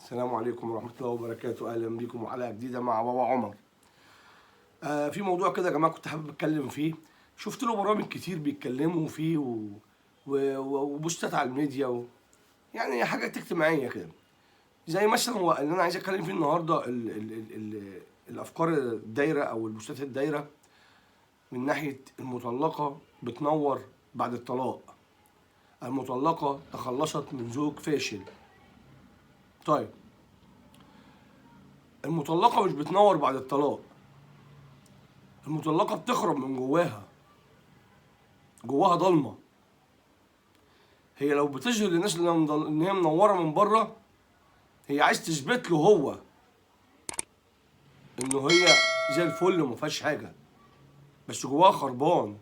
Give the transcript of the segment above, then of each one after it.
السلام عليكم ورحمة الله وبركاته. أهلا بكم وحلقة جديدة مع بابا عمر. في موضوع كده يا جماعة كنت حابب أتكلم فيه. شفت له برامج كتير بيتكلموا فيه وبوستات على الميديا يعني حاجات اجتماعية كده. زي مثلا هو اللي أنا عايز أتكلم فيه النهاردة الأفكار الدايرة أو البوستات الدايرة من ناحية المطلقة بتنور بعد الطلاق. المطلقة تخلصت من زوج فاشل. طيب، المطلقة مش بتنور بعد الطلاق، المطلقة بتخرب من جواها ضلمة. هي لو بتظهر للناس ان هي منورة من بره، هي عايز تثبت له هو انه هي زي الفل وما فيهاش حاجة، بس جواها خربان.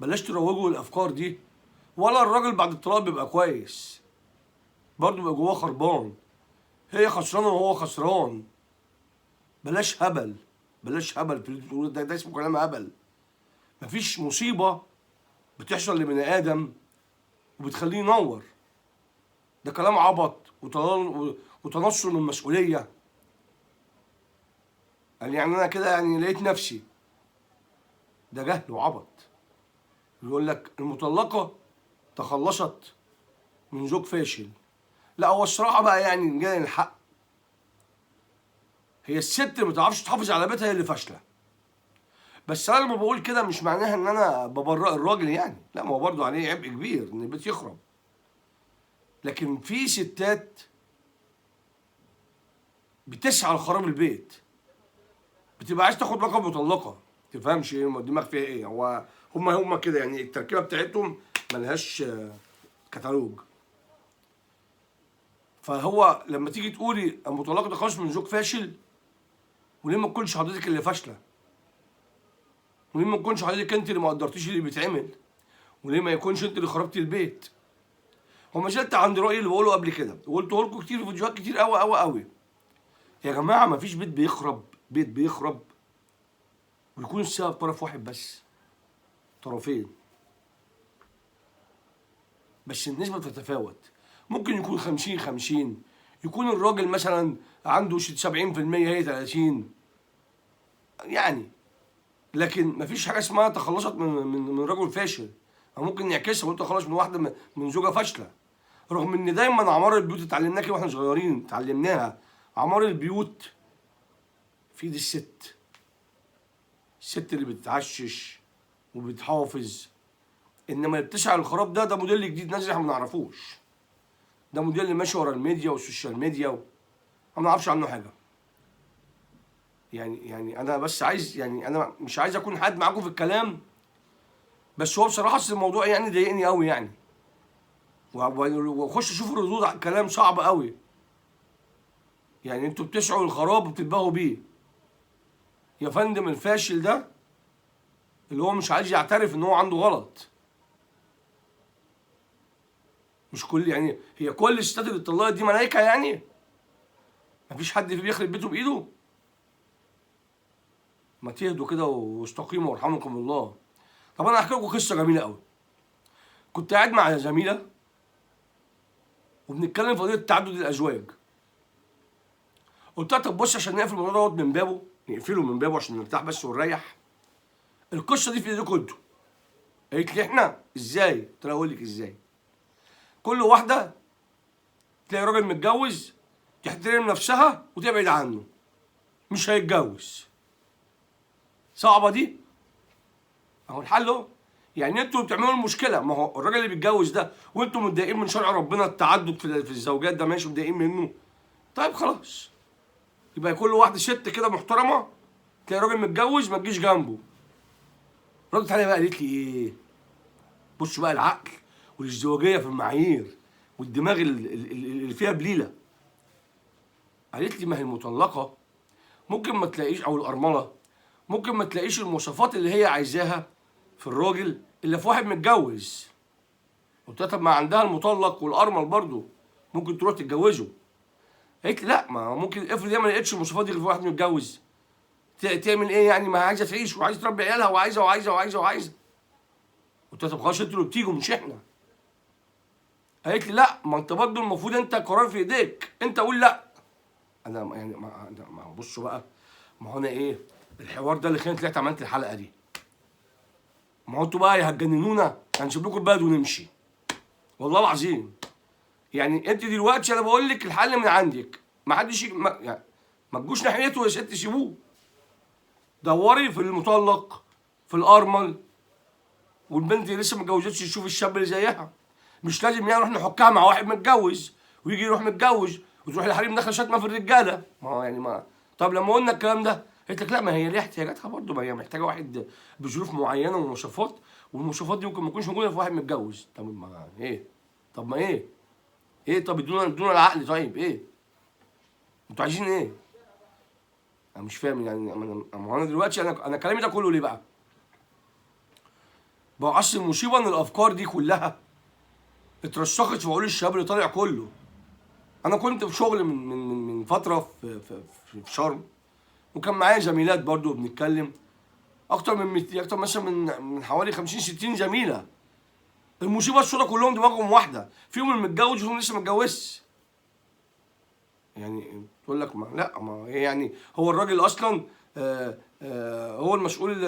بلاش تروجوا الافكار دي. ولا الراجل بعد الطلاق بيبقى كويس، برضه بيبقى جواه خربان. هي خسرانة وهو خسران. بلاش هبل، بلاش هبل في اللي بتقوله ده اسمه كلام هبل. مفيش مصيبة بتحصل لبني آدم وبتخليه ينور. ده كلام عبط وتنصل من المسؤولية. يعني أنا كده يعني لقيت نفسي. ده جهل وعبط. يقول لك المطلقة تخلصت من زوج فاشل. لا، هو الصراحة بقى يعني جاي الحق، هي الست اللي ما بتعرفش تحافظ على بيتها هي اللي فاشلة. بس أنا لما بقول كده مش معناها إن أنا ببرئ الراجل، يعني لا، ما هو برضه عليه عبء كبير إن البيت يخرب. لكن في ستات بتسعى لخراب البيت، بتبقى عايز تاخد لقب مطلقه. تفهمش ايه الدماغ فيها ايه. هو هم كده، يعني التركيبه بتاعتهم ملهاش كتالوج. فهو لما تيجي تقولي المطلقه ده خالص من زوج فاشل، وليه ما تكونش حضرتك اللي فاشله؟ وليه ما تكونش حضرتك انت اللي ما قدرتيش اللي بيتعمل؟ وليه ما يكونش انت اللي خربتي البيت؟ وما زلت عند رايي اللي بقوله قبل كده، وقلته لكم كتير في فيديوهات كتير قوي قوي قوي. يا جماعه، ما فيش بيت بيخرب ويكون السبب طرف واحد بس، طرفين. بس النسبة بتتفاوت. ممكن يكون 50-50، يكون الراجل مثلا عنده 70% هي 30 يعني. لكن مفيش حاجة اسمها تخلصت من رجل فاشل. أو ممكن نعكسها وأنت تخلص من واحدة من زوجة فاشلة. رغم إن دايما عمار البيوت اتعلمناها كده واحنا صغيرين، اتعلمناها. عمار البيوت في ايد الست. الست اللي بتعشش وبتحافظ. انما اللي بتسعى للخراب ده موديل جديد نازل احنا ما نعرفوش. ده موديل اللي ماشي ورا الميديا والسوشيال ميديا ما نعرفش عنه حاجه. يعني انا بس عايز، يعني انا مش عايز اكون حاد معاكم في الكلام، بس هو بصراحه الموضوع يعني ضايقني قوي يعني. واخش اشوف الردود على الكلام صعب قوي. يعني انتوا بتسعوا للخراب وبتتباهوا بيه. يا فندم، الفاشل ده اللي هو مش عايز يعترف ان هو عنده غلط. مش كل، يعني هي كل الستات اللي اتطلقت دي ملايكه يعني؟ مفيش حد فيه بيخرب بيته بايده؟ ما تهدوا كده واستقيموا وارحمكم الله. طب انا هحكي لكم قصه جميله قوي. كنت قاعد مع زميله وبنتكلم في قضيه تعدد الازواج. قلت لها طب بص، عشان نقفل الموضوع دوت من بابه، نقفله من بابه عشان نرتاح بس ونريح. القصه دي في ايديكم انتوا. قالت لي احنا ازاي؟ قلت لها اقول لك ازاي. كل واحده تلاقي راجل متجوز تحترم نفسها وتبعد عنه، مش هيتجوز. صعبه دي؟ اهو الحل اهو. يعني انتوا بتعملوا المشكله. ما هو الراجل اللي بيتجوز ده وانتوا متضايقين من شرع ربنا التعدد في الزوجات ده، ماشي، متضايقين منه. طيب خلاص، يبقى كل واحده ست كده محترمه تلاقي راجل متجوز ما تجيش جنبه. ردت عليا بقى قالت لي ايه؟ بصوا بقى العقل والازدواجيه في المعايير والدماغ اللي فيها بليله. قالت لي ما هي المطلقه ممكن ما تلاقيش، او الارمله ممكن ما تلاقيش المواصفات اللي هي عايزاها في الراجل اللي في واحد متجوز. قلت لها طب ما عندها المطلق والارمل برضه، ممكن تروح تتجوزه. قالت لي لا، ما ممكن افرض هي ما لقيتش المواصفات دي غير في واحد متجوز، تعمل ايه يعني؟ ما عايزه تعيش وعايزه تربي عيالها وعايزه. قلت لها طب خلاص، انتوا اللي بتيجوا مش احنا. قالت لي لا، ما انت برضه المفروض انت قرار في ايديك، انت قول لا. انا يعني ما هو بصوا بقى، ما هو انا ايه الحوار ده اللي خلاني طلعت عملت الحلقه دي. ما هو انتوا بقى يا هتجننونا هنسيب لكم البلد ونمشي، والله العظيم. يعني انت دلوقتي انا بقول لك الحل من عندك، ما حدش يعني ما تجوش ناحيته يا ست، سيبوه. دوري في المطلق، في الارمل، والبنت اللي لسه ما اتجوزتش تشوف الشاب اللي زيها. مش لازم يعني نروح نحكها مع واحد متجوز ويجي يروح متجوز وتروح الحريم داخله شتمه في الرجاله. ما هو يعني ما طب لما قلنا الكلام ده قلت لك لا، ما هي ليها احتياجاتها برضه، ما هي محتاجه واحد بظروف معينه ومواصفات، والمواصفات دي ممكن ما تكونش موجوده في واحد متجوز. طب ما ايه؟ طب ما ايه؟ ايه؟ طب ادونا العقل. طيب ايه؟ انتوا عايزين ايه؟ انا مش فاهم يعني. ما انا دلوقتي انا كلامي ده كله ليه بقى؟ بقى اصل المصيبه ان الافكار دي كلها اترسخت في عقول الشباب اللي طالع كله. انا كنت في شغل من فتره في شرم، وكان معايا زميلات برضو بنتكلم، اكتر مثلا من حوالي 50 60 زميله. المصيبه السودا كلهم دماغهم واحده، فيهم المتجوز وفيهم لسه ما اتجوزش. يعني تقول لك ما لا، ما يعني هو الراجل اصلا هو المسؤول،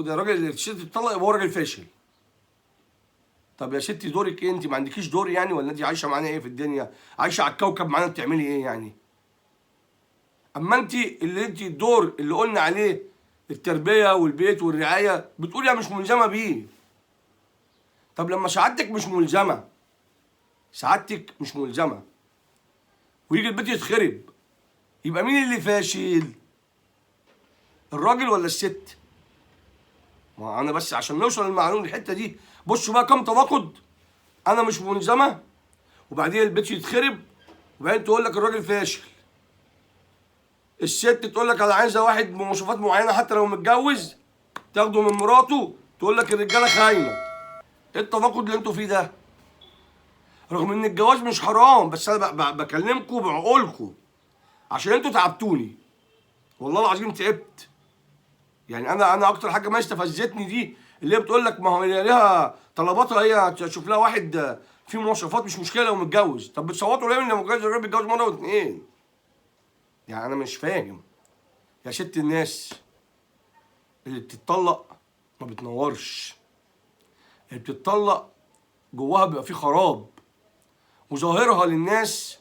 ده الراجل اللي الست تطلق يبقى هو راجل فاشل. طب يا ستي دورك ايه؟ انت ما عندكيش دور يعني؟ ولا انت عايشه معانا ايه في الدنيا؟ عايشه على الكوكب معانا بتعملي ايه يعني؟ اما انت الدور اللي قلنا عليه التربيه والبيت والرعايه بتقولي انا مش ملزمه بيه. طب لما سعادتك مش ملزمه، سعادتك مش ملزمه ويجي البيت يتخرب، يبقى مين اللي فاشل؟ الراجل ولا الست؟ ما انا بس عشان نوصل للمعلومه الحته دي. بصوا بقى كم تناقض. انا مش ملزمه، وبعدين البيت يتخرب، وبعدين تقول لك الراجل فاشل. الست تقول لك انا عايزه واحد بمواصفات معينه حتى لو متجوز، تاخده من مراته تقول لك الرجاله خاينه. ايه التناقض اللي انتوا فيه ده؟ رغم ان الجواز مش حرام، بس انا بكلمكم بعقولكم عشان انتوا تعبتوني. والله العظيم تعبت. يعني انا اكتر حاجه ما استفزتني دي اللي هي بتقول لك ما هو ليها طلباتها، هي تشوف لها واحد فيه مواصفات مش مشكله لو متجوز. طب بتصوتوا ليه لما متجوز؟ الراجل بيتجوز مره واتنين. يعني انا مش فاهم يا ست الناس. اللي بتتطلق ما بتنورش، اللي بتتطلق جواها بيبقى فيه خراب، وظاهرها للناس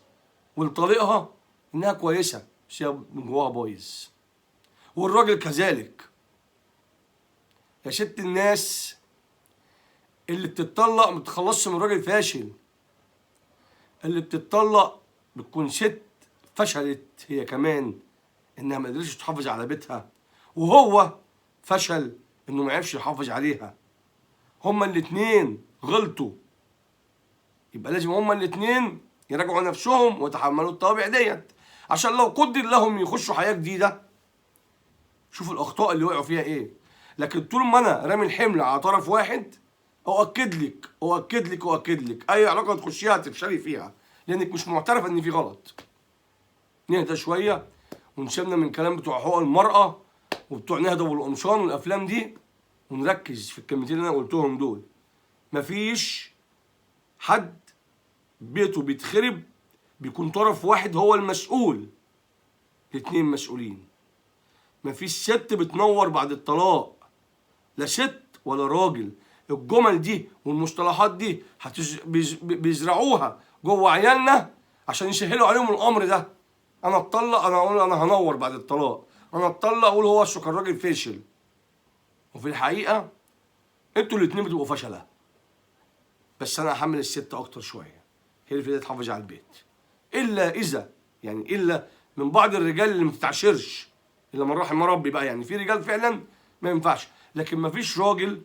ولطليقها انها كويسه، بس هي من جواها بايظ. والراجل كذلك. يا ست الناس، اللي بتتطلق ما بتخلصش من راجل فاشل. اللي بتتطلق بتكون ست فشلت هي كمان انها ما قدرتش تحافظ على بيتها، وهو فشل انه ما عرفش يحافظ عليها. هما الاتنين غلطوا، يبقى لازم هما الاتنين يراجعوا نفسهم ويتحملوا الطوابع ديت، عشان لو قدر لهم يخشوا حياه جديده شوفوا الاخطاء اللي وقعوا فيها ايه. لكن طول ما انا رامي الحمل على طرف واحد، اؤكد لك اي علاقه تخشيها هتفشلي فيها، لانك مش معترفه ان في غلط. نهدى شويه ونسيبنا من كلام بتوع حقوق المراه وبتوع نهدى والقمصان والافلام دي، ونركز في الكلمتين اللي انا قلتهم دول. مفيش حد بيته بيتخرب بيكون طرف واحد هو المسؤول، الاتنين مسؤولين. مفيش ست بتنور بعد الطلاق، لا ست ولا راجل. الجمل دي والمصطلحات دي بيزرعوها جوه عيالنا عشان يسهلوا عليهم الامر ده. انا اتطلق انا اقول انا هنور بعد الطلاق، انا اتطلق اقول هو كان راجل فاشل. وفي الحقيقه انتوا الاتنين بتبقوا فشله، بس انا هحمل الست اكتر شويه، هي اللي في ايدها تحافظ على البيت. الا اذا يعني الا من بعض الرجال اللي ما بتتعاشرش الا من رحم ربي بقى. يعني في رجال فعلا ما ينفعش، لكن ما فيش راجل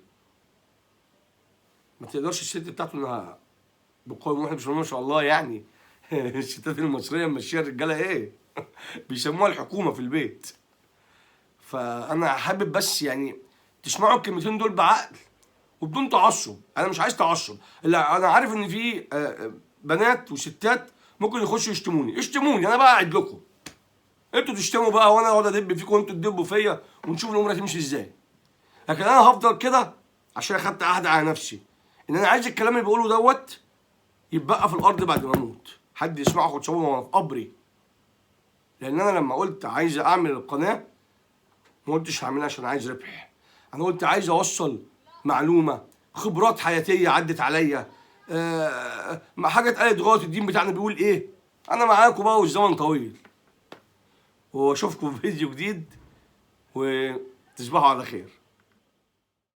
ما تقدرش الست بتاعته انها بقوم واحد. بسم الله ما شاء الله يعني الستات المصريه ماشيه الرجاله ايه بيسموها الحكومه في البيت. فانا حابب بس يعني تسمعوا الكلمتين دول بعقل وبدون تعصب. انا مش عايز تعصب، لا انا عارف ان في بنات وستات ممكن يخشوا يشتموني، انا بقى قاعد لكم انتوا تشتموا بقى وانا اقعد ادب فيكم وانتوا تدبوا فيا ونشوف الامور هتمشي ازاي. لكن انا هفضل كده عشان اخدت عهد على نفسي ان انا عايز الكلام اللي بقوله دوت يتبقى في الارض بعد ما اموت، حد يسمعه اخد شاورما وانا في قبري. لان انا لما قلت عايز اعمل القناه ما قلتش هعملها عشان عايز ربح، انا قلت عايز اوصل معلومه، خبرات حياتيه عدت عليا، حاجه اتقالت غلط، الدين بتاعنا بيقول ايه. انا معاكم بقى والزمن طويل، واشوفكم في فيديو جديد وتصبحوا على خير.